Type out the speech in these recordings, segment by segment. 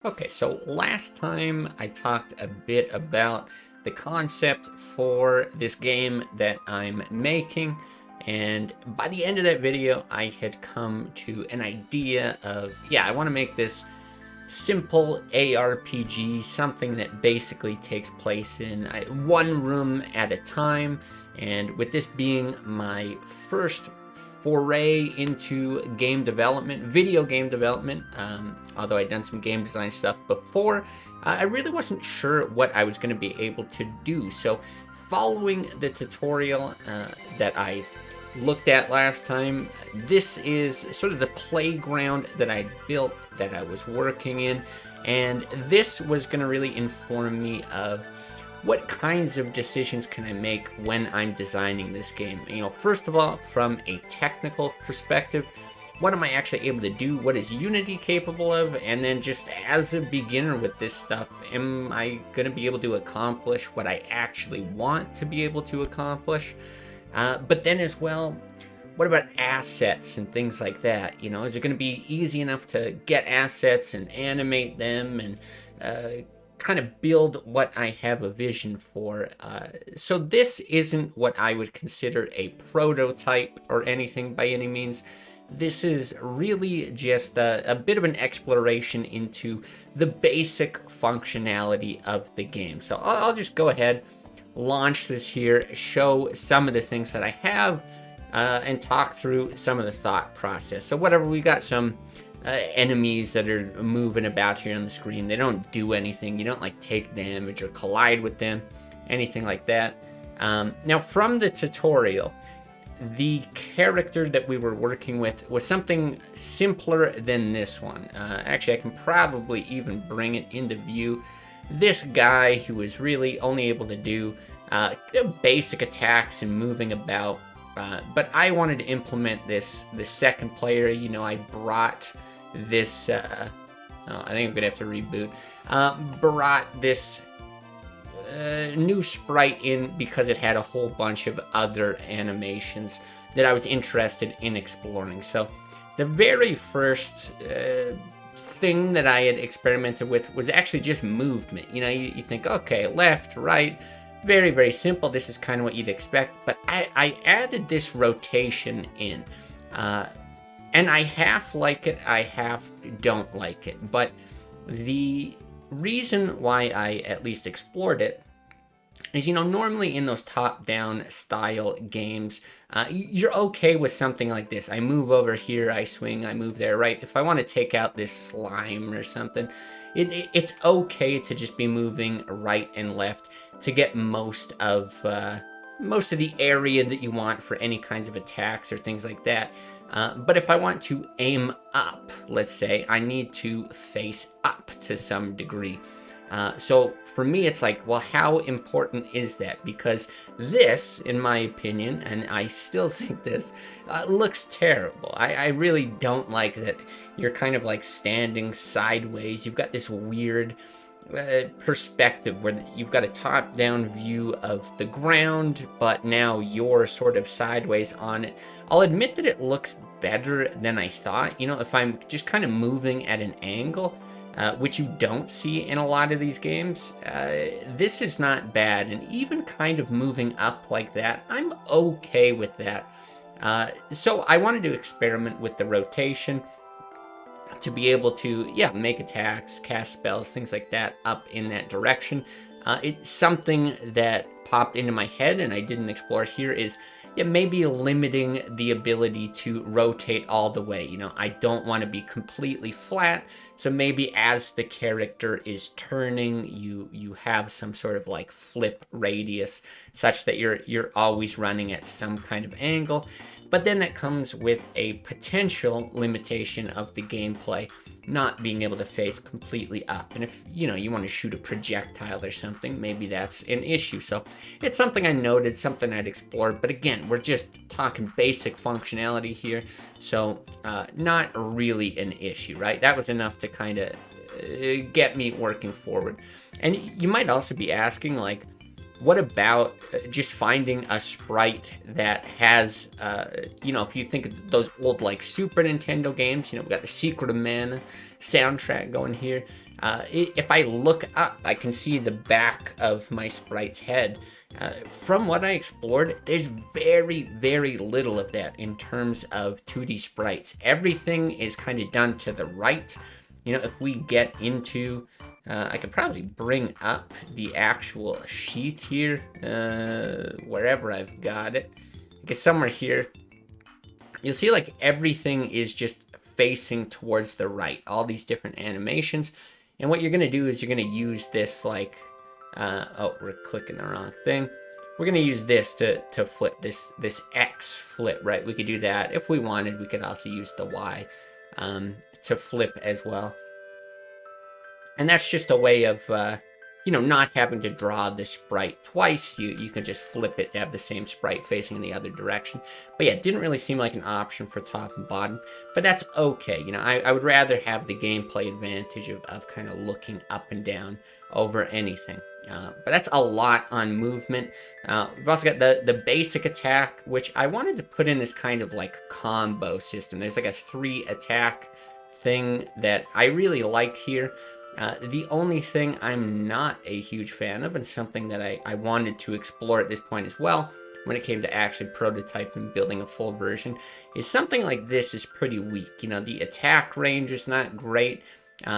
Okay, so last time I talked a bit about the concept for this game that I'm making, and by the end of that video, I had come to an idea of, yeah, I want to make this simple ARPG, something that basically takes place in one room at a time. And with this being my first foray into game development, video game development, although I'd done some game design stuff before, I really wasn't sure what I was going to be able to do. So following the tutorial that I looked at last time, this is sort of the playground that I built, that I was working in, and this was going to really inform me of what kinds of decisions can I make when I'm designing this game. First of all, from a technical perspective, what am I actually able to do? What is Unity capable of? And then just as a beginner with this stuff, am I going to be able to accomplish what I actually want to be able to accomplish? But then as well, what about assets and things like that? Is it going to be easy enough to get assets and animate them and kind of build what I have a vision for? So this isn't what I would consider a prototype or anything by any means. This is really just a bit of an exploration into the basic functionality of the game. So I'll just go ahead, launch this here, show some of the things that I have, and talk through some of the thought process. So whatever, we got some enemies that are moving about here on the screen. They don't do anything. You don't take damage or collide with them, anything like that. Now from the tutorial, the character that we were working with was something simpler than this one. Actually, I can probably even bring it into view. This guy who was really only able to do basic attacks and moving about, but I wanted to implement this the second player. I brought this I think I'm gonna have to reboot. Brought this new sprite in because it had a whole bunch of other animations that I was interested in exploring. So the very first thing that I had experimented with was actually just movement. You think, okay, left, right, very, very simple. This is kind of what you'd expect, but I added this rotation in, and I half like it, I half don't like it. But the reason why I at least explored it is, normally in those top-down style games, you're okay with something like this. I move over here, I swing, I move there, right? If I want to take out this slime or something, it's okay to just be moving right and left to get most of the area that you want for any kinds of attacks or things like that. But if I want to aim up, let's say, I need to face up to some degree. So for me, it's like, well, how important is that? Because this, in my opinion, and I still think this, looks terrible. I really don't like that you're kind of standing sideways. You've got this weird perspective where you've got a top-down view of the ground, but now you're sort of sideways on it. I'll admit that it looks better than I thought. If I'm just kind of moving at an angle, which you don't see in a lot of these games, this is not bad. And even kind of moving up like that, I'm okay with that. So I wanted to experiment with the rotation to be able to, make attacks, cast spells, things like that up in that direction. It's something that popped into my head and I didn't explore here is, maybe limiting the ability to rotate all the way. I don't want to be completely flat, so maybe as the character is turning, you have some sort of flip radius such that you're always running at some kind of angle. But then that comes with a potential limitation of the gameplay, not being able to face completely up. And if you want to shoot a projectile or something, maybe that's an issue. So it's something I noted, something I'd explored. But again, we're just talking basic functionality here, so not really an issue, right? That was enough to kind of get me working forward. And you might also be asking, what about just finding a sprite that has, if you think of those old Super Nintendo games, we got the Secret of Mana soundtrack going here. If I look up, I can see the back of my sprite's head. From what I explored, there's very, very little of that in terms of 2D sprites. Everything is kind of done to the right. You know, if we get into, I could probably bring up the actual sheet here, wherever I've got it. I guess somewhere here. You'll see like everything is just facing towards the right, all these different animations. And what you're going to do is you're going to use this like, oh, we're clicking the wrong thing. We're going to use this to flip this X flip, right? We could do that. If we wanted, we could also use the Y to flip as well. And that's just a way of, you know, not having to draw the sprite twice. You can just flip it to have the same sprite facing in the other direction. But yeah, it didn't really seem like an option for top and bottom, but that's okay. You know, I would rather have the gameplay advantage of kind of looking up and down over anything. But that's a lot on movement. We've also got the basic attack, which I wanted to put in this kind of like combo system. There's like a 3 attack thing that I really like here. The only thing I'm not a huge fan of, and something that I wanted to explore at this point as well, when it came to actually prototyping and building a full version, is something like this is pretty weak. You know, the attack range is not great.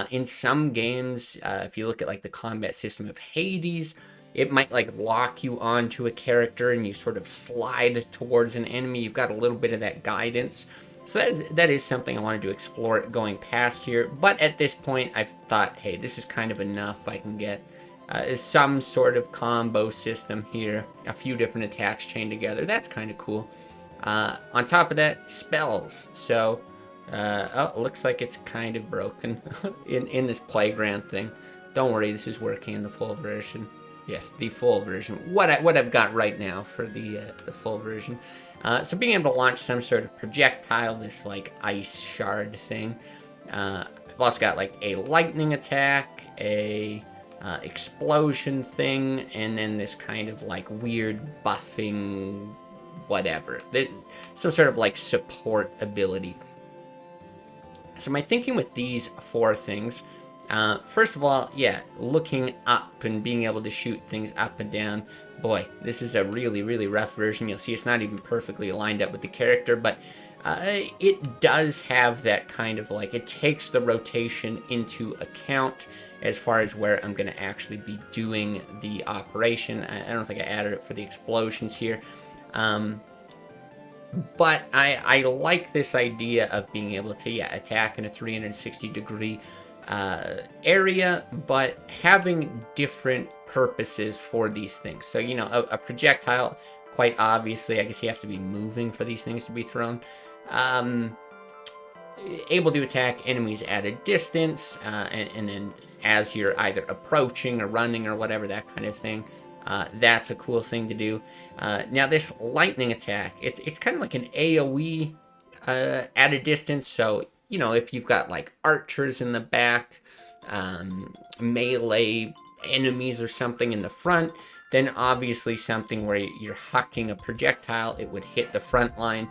In some games, if you look at like the combat system of Hades, it might like lock you onto a character and you sort of slide towards an enemy. You've got a little bit of that guidance. So that is something I wanted to explore going past here. But at this point, I've thought, hey, this is kind of enough. I can get some sort of combo system here. A few different attacks chained together. That's kind of cool. On top of that, spells. So, oh, it looks like it's kind of broken in this playground thing. Don't worry, this is working in the full version. Yes, the full version. What I've got right now for the full version. So being able to launch some sort of projectile, this like ice shard thing. I've also got like a lightning attack, a explosion thing, and then this kind of like weird buffing, whatever. Some sort of like support ability. So my thinking with these 4 things. First of all, yeah, looking up and being able to shoot things up and down. Boy, this is a really, really rough version. You'll see it's not even perfectly lined up with the character, but it does have that kind of like, it takes the rotation into account as far as where I'm going to actually be doing the operation. I don't think I added it for the explosions here. But I like this idea of being able to, yeah, attack in a 360-degree area, but having different purposes for these things. So, you know, a projectile, quite obviously, I guess you have to be moving for these things to be thrown. Able to attack enemies at a distance, and then as you're either approaching or running or whatever, that kind of thing. That's a cool thing to do. Now, this lightning attack, it's kind of like an AoE at a distance, so you know, if you've got like archers in the back, melee enemies or something in the front, then obviously something where you're hucking a projectile, it would hit the front line,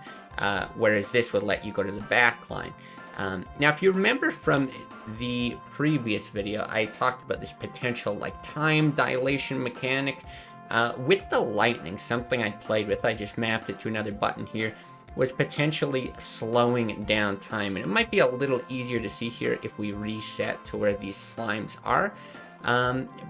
whereas this would let you go to the back line. Now, if you remember from the previous video, I talked about this potential like time dilation mechanic. With the lightning, something I played with, I just mapped it to another button here, was potentially slowing down time. And it might be a little easier to see here if we reset to where these slimes are.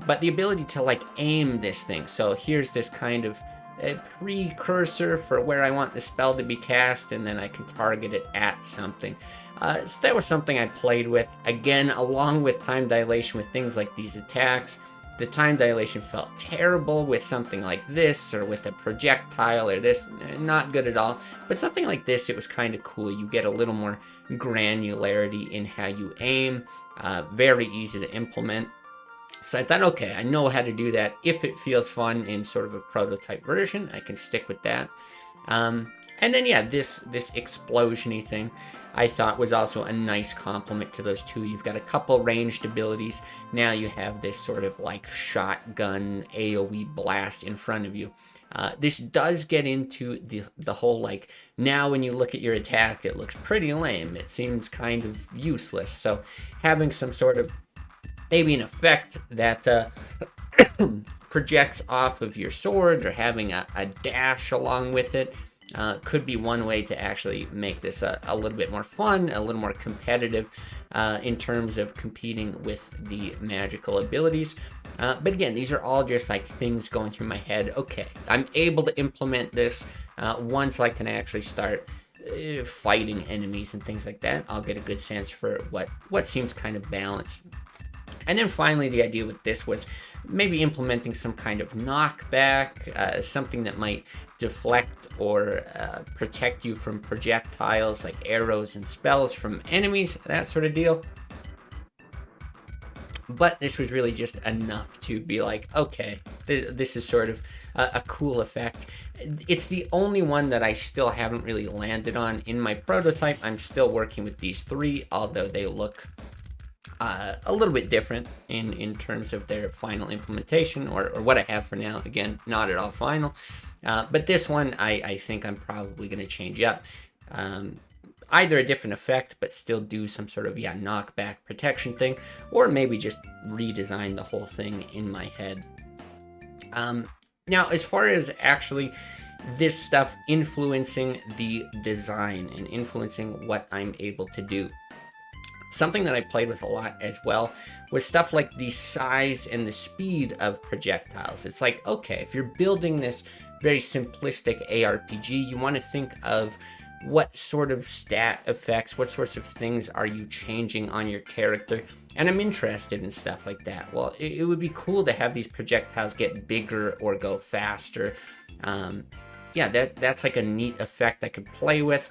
But the ability to like aim this thing. So here's this kind of a precursor for where I want the spell to be cast, and then I can target it at something. So that was something I played with. Again, along with time dilation with things like these attacks. The time dilation felt terrible with something like this, or with a projectile, or this, not good at all. But something like this, it was kind of cool. You get a little more granularity in how you aim. Very easy to implement. So I thought, okay, I know how to do that. If it feels fun in sort of a prototype version, I can stick with that. And then, yeah, this explosion-y thing I thought was also a nice complement to those two. You've got a couple ranged abilities. Now you have this sort of like shotgun AoE blast in front of you. This does get into the whole like, now when you look at your attack, it looks pretty lame. It seems kind of useless. So having some sort of maybe an effect that projects off of your sword, or having a dash along with it. Could be one way to actually make this a little bit more fun, a little more competitive in terms of competing with the magical abilities. But again, these are all just like things going through my head. Okay, I'm able to implement this once I can actually start fighting enemies and things like that. I'll get a good sense for what seems kind of balanced. And then finally, the idea with this was maybe implementing some kind of knockback, something that might deflect or protect you from projectiles like arrows and spells from enemies, that sort of deal. But this was really just enough to be like, okay, this is sort of a cool effect. It's the only one that I still haven't really landed on in my prototype. I'm still working with these three, although they look a little bit different in terms of their final implementation, or what I have for now. Again, not at all final. But this one, I think I'm probably going to change up. Either a different effect, but still do some sort of, knockback protection thing, or maybe just redesign the whole thing in my head. Now, as far as actually this stuff influencing the design and influencing what I'm able to do, something that I played with a lot as well was stuff like the size and the speed of projectiles. It's like, okay, if you're building this very simplistic ARPG, you want to think of what sort of stat effects, what sorts of things are you changing on your character? And I'm interested in stuff like that. Well, it would be cool to have these projectiles get bigger or go faster. That's like a neat effect I could play with.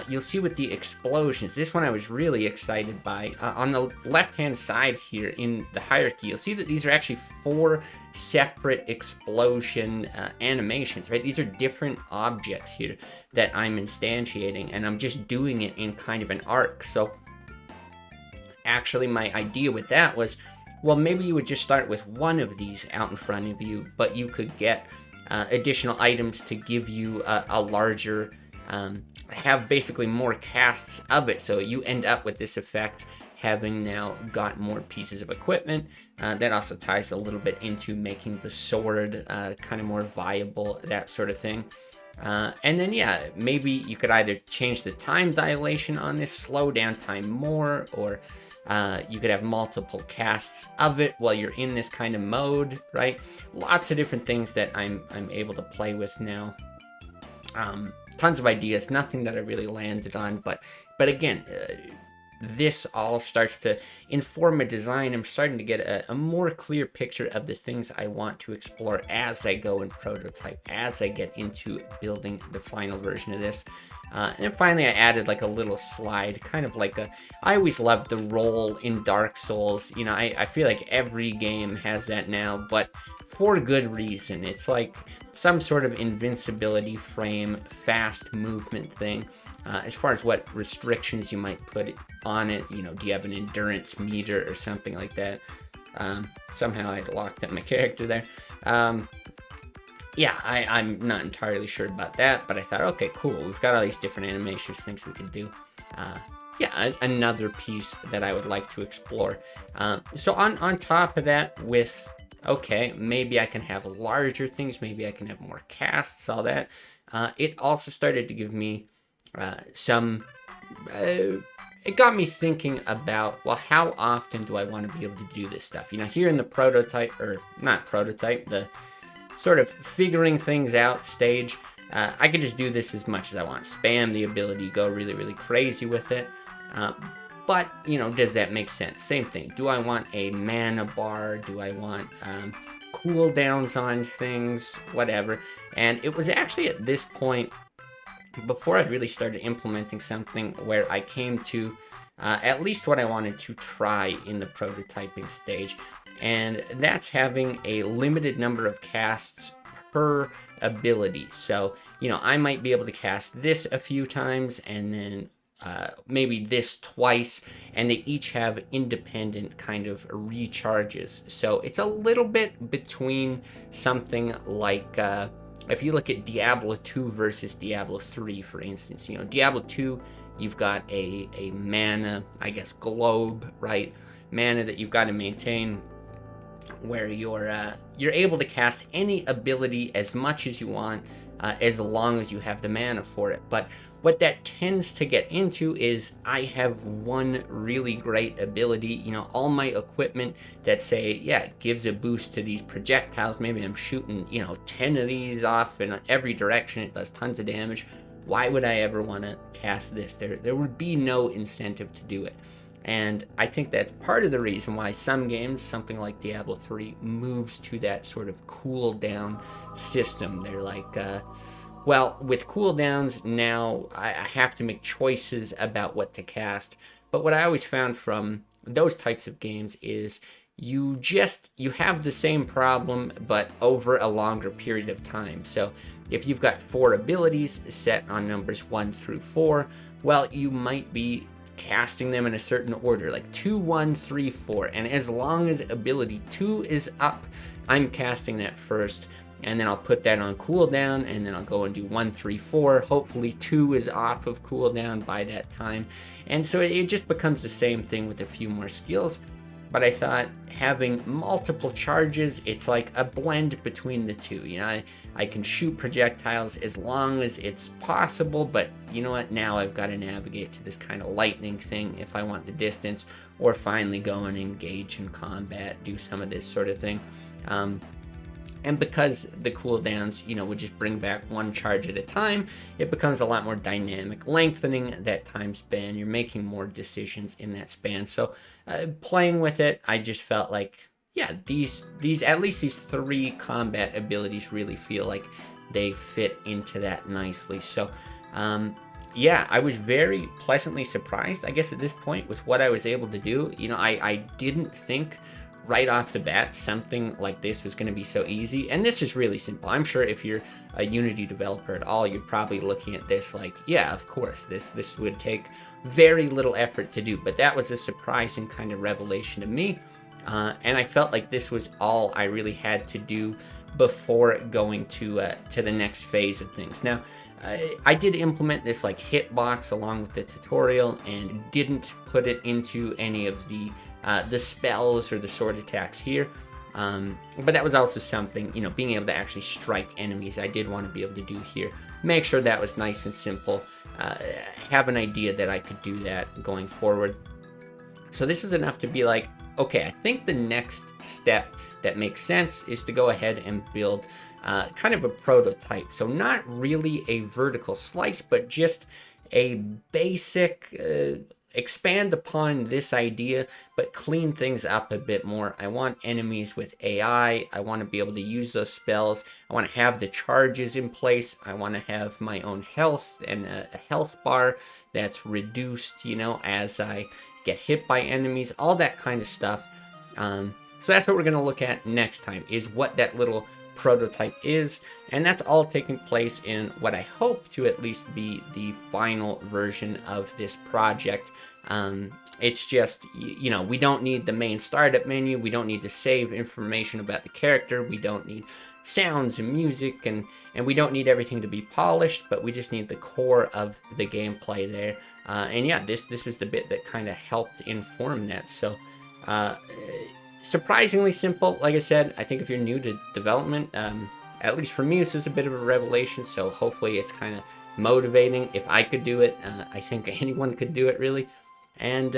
You'll see with the explosions, this one I was really excited by. On the left-hand side here in the hierarchy, you'll see that these are actually 4 separate explosion animations, right? These are different objects here that I'm instantiating, and I'm just doing it in kind of an arc. So actually my idea with that was, well, maybe you would just start with one of these out in front of you, but you could get additional items to give you a larger, have basically more casts of it. So you end up with this effect having now got more pieces of equipment. That also ties a little bit into making the sword kind of more viable, that sort of thing. And then, maybe you could either change the time dilation on this, slow down time more, or you could have multiple casts of it while you're in this kind of mode, right? Lots of different things that I'm able to play with now. Tons of ideas, nothing that I really landed on, but again, this all starts to inform a design. I'm starting to get a more clear picture of the things I want to explore as I go and prototype, as I get into building the final version of this. And then finally I added like a little slide, kind of like I always loved the roll in Dark Souls. I feel like every game has that now, but for good reason. It's like some sort of invincibility frame, fast movement thing. As far as what restrictions you might put on it, do you have an endurance meter or something like that? Somehow I locked up my character there. I'm not entirely sure about that, but I thought, okay, cool. We've got all these different animations, things we can do. Another piece that I would like to explore. So on top of that, with, okay, maybe I can have larger things, maybe I can have more casts, all that. It also started to give me it got me thinking about, well, how often do I want to be able to do this stuff? Here in the prototype, or not prototype, the sort of figuring things out stage, I could just do this as much as I want. Spam the ability, go really, really crazy with it. But, does that make sense? Same thing. Do I want a mana bar? Do I want cooldowns on things? Whatever. And it was actually at this point, before I'd really started implementing something, where I came to at least what I wanted to try in the prototyping stage. And that's having a limited number of casts per ability. So, I might be able to cast this a few times, and then maybe this twice, and they each have independent kind of recharges. So it's a little bit between something like, if you look at Diablo 2 versus Diablo 3, for instance, Diablo 2, you've got a mana, I guess, globe, right? mana that you've got to maintain, where you're able to cast any ability as much as you want, as long as you have the mana for it. But what that tends to get into is I have one really great ability, all my equipment that say, yeah, gives a boost to these projectiles. Maybe I'm shooting, 10 of these off in every direction. It does tons of damage. Why would I ever want to cast this? There would be no incentive to do it. And I think that's part of the reason why some games, something like Diablo 3, moves to that sort of cooldown system. They're like, well, with cooldowns now, I have to make choices about what to cast. But what I always found from those types of games is you have the same problem, but over a longer period of time. So if you've got 4 abilities set on numbers 1 through 4, well, you might be casting them in a certain order, like 2, 1, 3, 4. And as long as ability 2 is up, I'm casting that first. And then I'll put that on cooldown, and then I'll go and do 1, 3, 4. Hopefully 2 is off of cooldown by that time. And so it just becomes the same thing with a few more skills. But I thought having multiple charges, it's like a blend between the two. I can shoot projectiles as long as it's possible, but you know what? Now I've got to navigate to this kind of lightning thing if I want the distance, or finally go and engage in combat, do some of this sort of thing. And because the cooldowns, would just bring back 1 charge at a time, it becomes a lot more dynamic, lengthening that time span. You're making more decisions in that span. So playing with it, I just felt like, yeah, these at least these 3 combat abilities really feel like they fit into that nicely. So yeah, I was very pleasantly surprised, I guess, at this point with what I was able to do. I didn't think right off the bat something like this was going to be so easy. And this is really simple. I'm sure if you're a Unity developer at all, you're probably looking at this like, yeah, of course, this would take very little effort to do. But that was a surprising kind of revelation to me. And I felt like this was all I really had to do before going to the next phase of things. Now, I did implement this like hitbox along with the tutorial, and didn't put it into any of the spells or the sword attacks here. But that was also something, being able to actually strike enemies, I did want to be able to do here. Make sure that was nice and simple. Have an idea that I could do that going forward. So this is enough to be like, okay, I think the next step that makes sense is to go ahead and build kind of a prototype. So not really a vertical slice, but just a basic expand upon this idea, but clean things up a bit more. I want enemies with AI. I want to be able to use those spells. I want to have the charges in place. I want to have my own health and a health bar that's reduced, as I get hit by enemies, all that kind of stuff. So that's what we're going to look at next time, is what that little prototype is. And that's all taking place in what I hope to at least be the final version of this project. It's just, we don't need the main startup menu. We don't need to save information about the character. We don't need sounds and music, and we don't need everything to be polished, but we just need the core of the gameplay there. And yeah, this was the bit that kind of helped inform that. So surprisingly simple. Like I said, I think if you're new to development, at least for me, this is a bit of a revelation, so hopefully it's kind of motivating. If I could do it, I think anyone could do it, really. And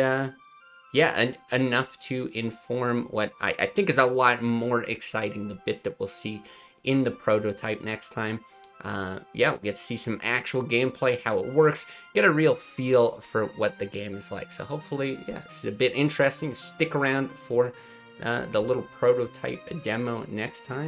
yeah, and enough to inform what I think is a lot more exciting, the bit that we'll see in the prototype next time. Yeah, we'll get to see some actual gameplay, how it works, get a real feel for what the game is like. So hopefully, yeah, it's a bit interesting. Stick around for the little prototype demo next time.